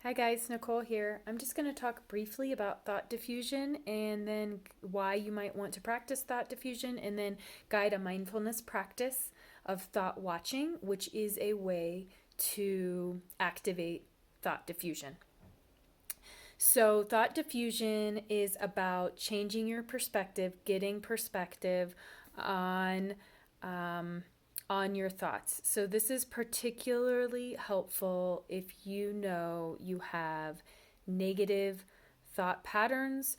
Hi guys, Nicole here. I'm just going to talk briefly about thought diffusion and then why you might want to practice thought diffusion and then guide a mindfulness practice of thought watching, which is a way to activate thought diffusion. So, thought diffusion is about changing your perspective, getting perspective on um, on your thoughts. So, this is particularly helpful if you know you have negative thought patterns,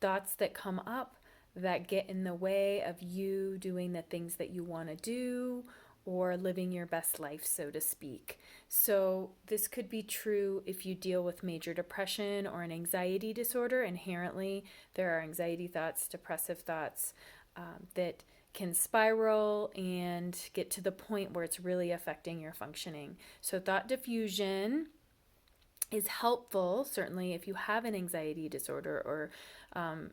thoughts that come up that get in the way of you doing the things that you want to do or living your best life, so to speak. So, this could be true if you deal with major depression or an anxiety disorder. Inherently, there are anxiety thoughts, depressive thoughts that can spiral and get to the point where it's really affecting your functioning. So, thought diffusion is helpful, certainly, if you have an anxiety disorder or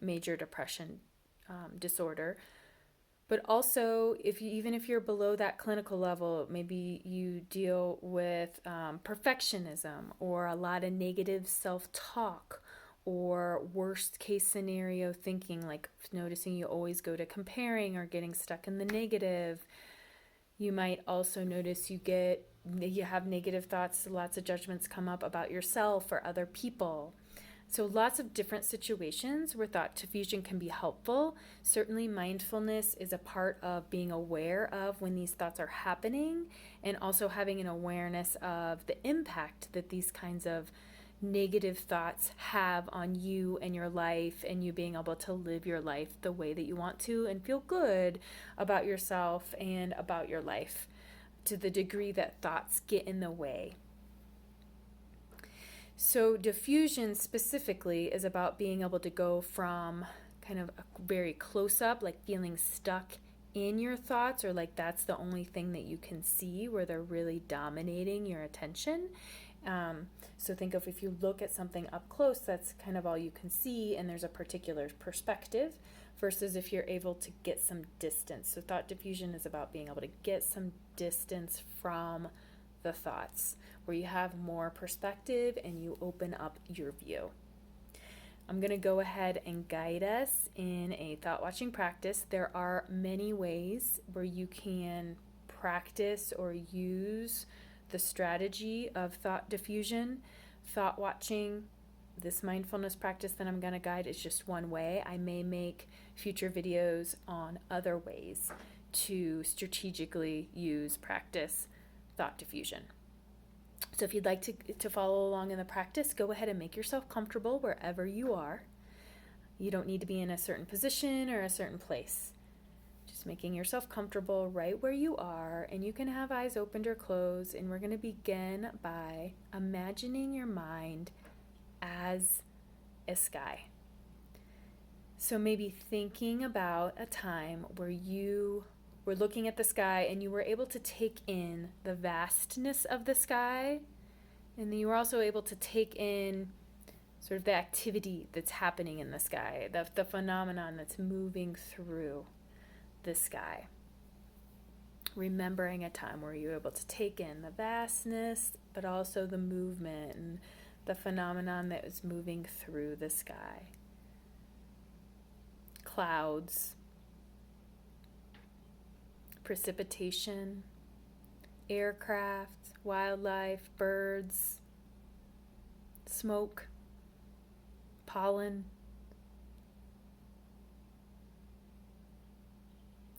major depression disorder. But also, even if you're below that clinical level, maybe you deal with perfectionism or a lot of negative self-talk or worst case scenario thinking, like noticing you always go to comparing or getting stuck in the negative. You might also notice you have negative thoughts, lots of judgments come up about yourself or other people. So, lots of different situations where thought diffusion can be helpful. Certainly, mindfulness is a part of being aware of when these thoughts are happening and also having an awareness of the impact that these kinds of negative thoughts have on you and your life, and you being able to live your life the way that you want to and feel good about yourself and about your life to the degree that thoughts get in the way. So, diffusion specifically is about being able to go from kind of a very close up, like feeling stuck in your thoughts, or like that's the only thing that you can see where they're really dominating your attention. So, think of if you look at something up close, that's kind of all you can see, and there's a particular perspective, versus if you're able to get some distance. So, thought diffusion is about being able to get some distance from the thoughts, where you have more perspective and you open up your view. I'm going to go ahead and guide us in a thought watching practice. There are many ways where you can practice or use the strategy of thought diffusion. Thought watching, this mindfulness practice that I'm going to guide, is just one way. I may make future videos on other ways to strategically practice thought diffusion. So if you'd like to follow along in the practice, go ahead and make yourself comfortable wherever you are. You don't need to be in a certain position or a certain place. Just making yourself comfortable right where you are, and you can have eyes opened or closed, and we're going to begin by imagining your mind as a sky. So maybe thinking about a time where you were looking at the sky and you were able to take in the vastness of the sky, and then you were also able to take in sort of the activity that's happening in the sky, the phenomenon that's moving through the sky. Remembering a time where you were able to take in the vastness, but also the movement and the phenomenon that was moving through the sky. Clouds, precipitation, aircraft, wildlife, birds, smoke, pollen,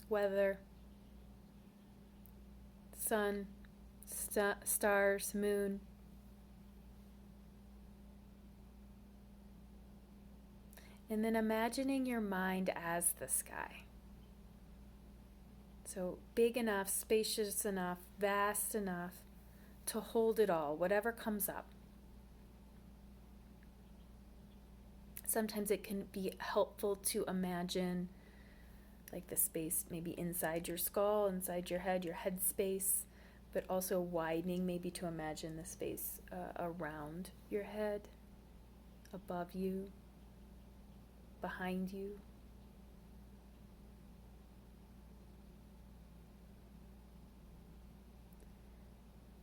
weather, sun, stars, moon. And then imagining your mind as the sky. So big enough, spacious enough, vast enough to hold it all, whatever comes up. Sometimes it can be helpful to imagine like the space maybe inside your skull, inside your head space, but also widening maybe to imagine the space around your head, above you, behind you.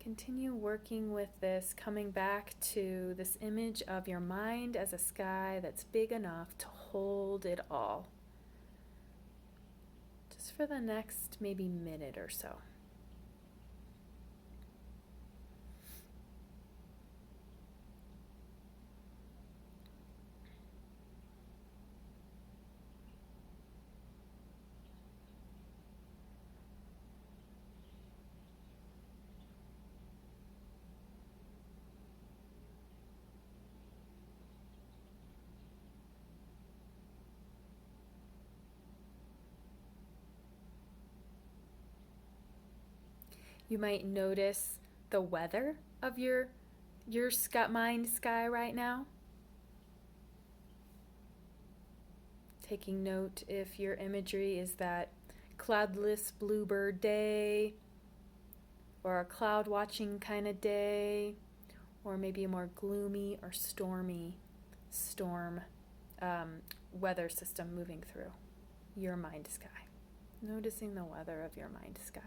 Continue working with this, coming back to this image of your mind as a sky that's big enough to hold it all. Just for the next maybe minute or so. You might notice the weather of your mind sky right now. Taking note if your imagery is that cloudless bluebird day, or a cloud watching kind of day, or maybe a more gloomy or stormy storm weather system moving through your mind sky. Noticing the weather of your mind sky.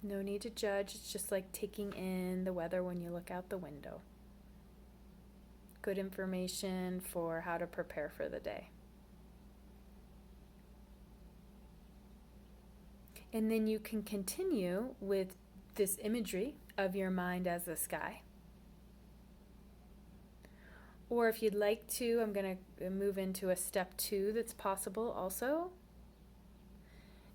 No need to judge, it's just like taking in the weather when you look out the window. Good information for how to prepare for the day. And then you can continue with this imagery of your mind as the sky. Or if you'd like to, I'm going to move into a step 2 that's possible also.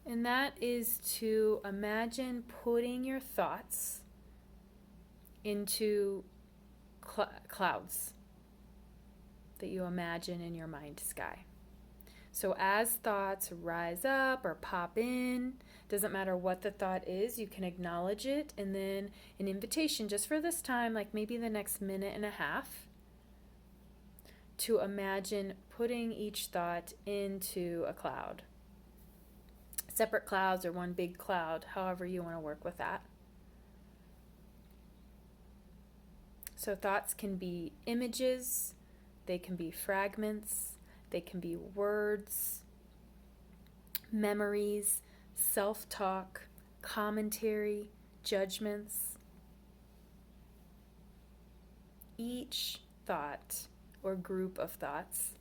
And that is to imagine putting your thoughts into clouds that you imagine in your mind sky. So as thoughts rise up or pop in, doesn't matter what the thought is, you can acknowledge it, and then an invitation just for this time, like maybe the next minute and a half, to imagine putting each thought into a cloud. Separate clouds or one big cloud, however you want to work with that. So thoughts can be images, they can be fragments, they can be words, memories, self-talk, commentary, judgments. Each thought or group of thoughts,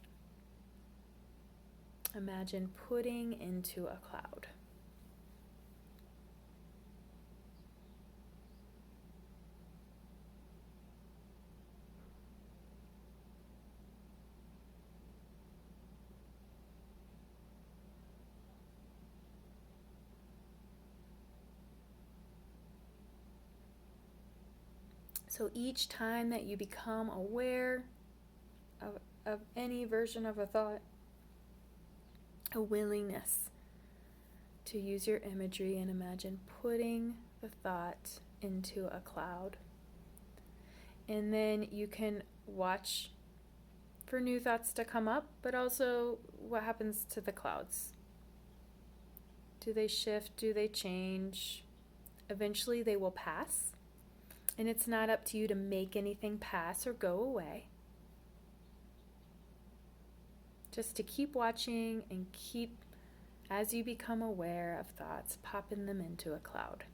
imagine putting into a cloud. So each time that you become aware of any version of a thought, a willingness to use your imagery and imagine putting the thought into a cloud. And then you can watch for new thoughts to come up, but also what happens to the clouds. Do they shift? Do they change? Eventually they will pass. And it's not up to you to make anything pass or go away. Just to keep watching and keep, as you become aware of thoughts, popping them into a cloud.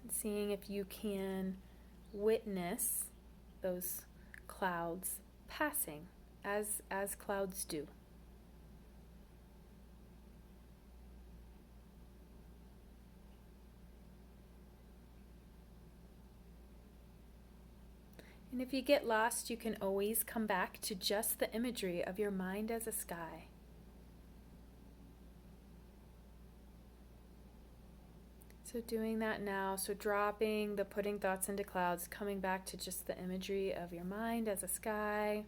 And seeing if you can witness those clouds passing as clouds do. And if you get lost, you can always come back to just the imagery of your mind as a sky. So doing that now, so dropping the putting thoughts into clouds, coming back to just the imagery of your mind as a sky.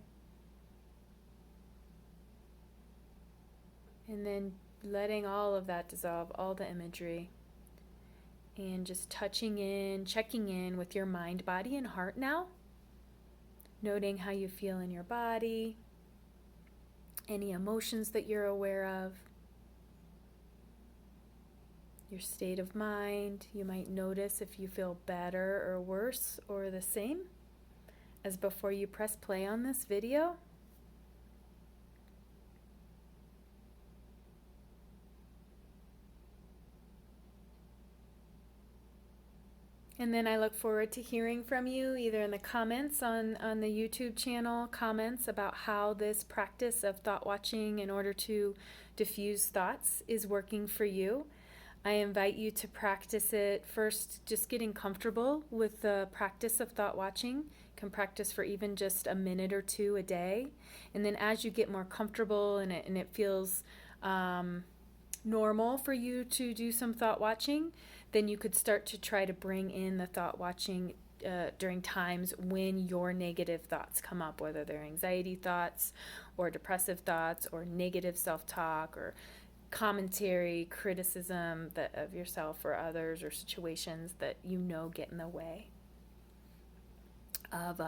And then letting all of that dissolve, all the imagery. And just touching in, checking in with your mind, body, and heart now. Noting how you feel in your body, any emotions that you're aware of, your state of mind. You might notice if you feel better or worse or the same as before you press play on this video. And then I look forward to hearing from you either in the comments on the YouTube channel, comments about how this practice of thought watching in order to diffuse thoughts is working for you. I invite you to practice it first, just getting comfortable with the practice of thought watching. You can practice for even just a minute or two a day. And then as you get more comfortable and it feels normal for you to do some thought watching, then you could start to try to bring in the thought watching during times when your negative thoughts come up, whether they're anxiety thoughts or depressive thoughts or negative self-talk or commentary, criticism of yourself or others or situations that get in the way of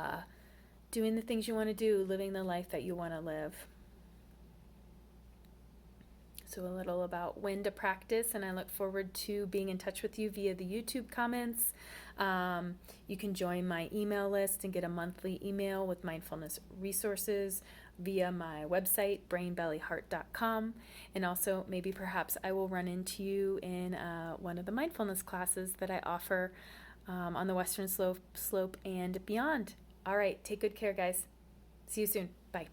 doing the things you want to do, living the life that you want to live. So a little about when to practice, and I look forward to being in touch with you via the YouTube comments. You can join my email list and get a monthly email with mindfulness resources via my website, brainbellyheart.com. And also maybe perhaps I will run into you in one of the mindfulness classes that I offer on the Western Slope and beyond. All right, take good care, guys. See you soon. Bye.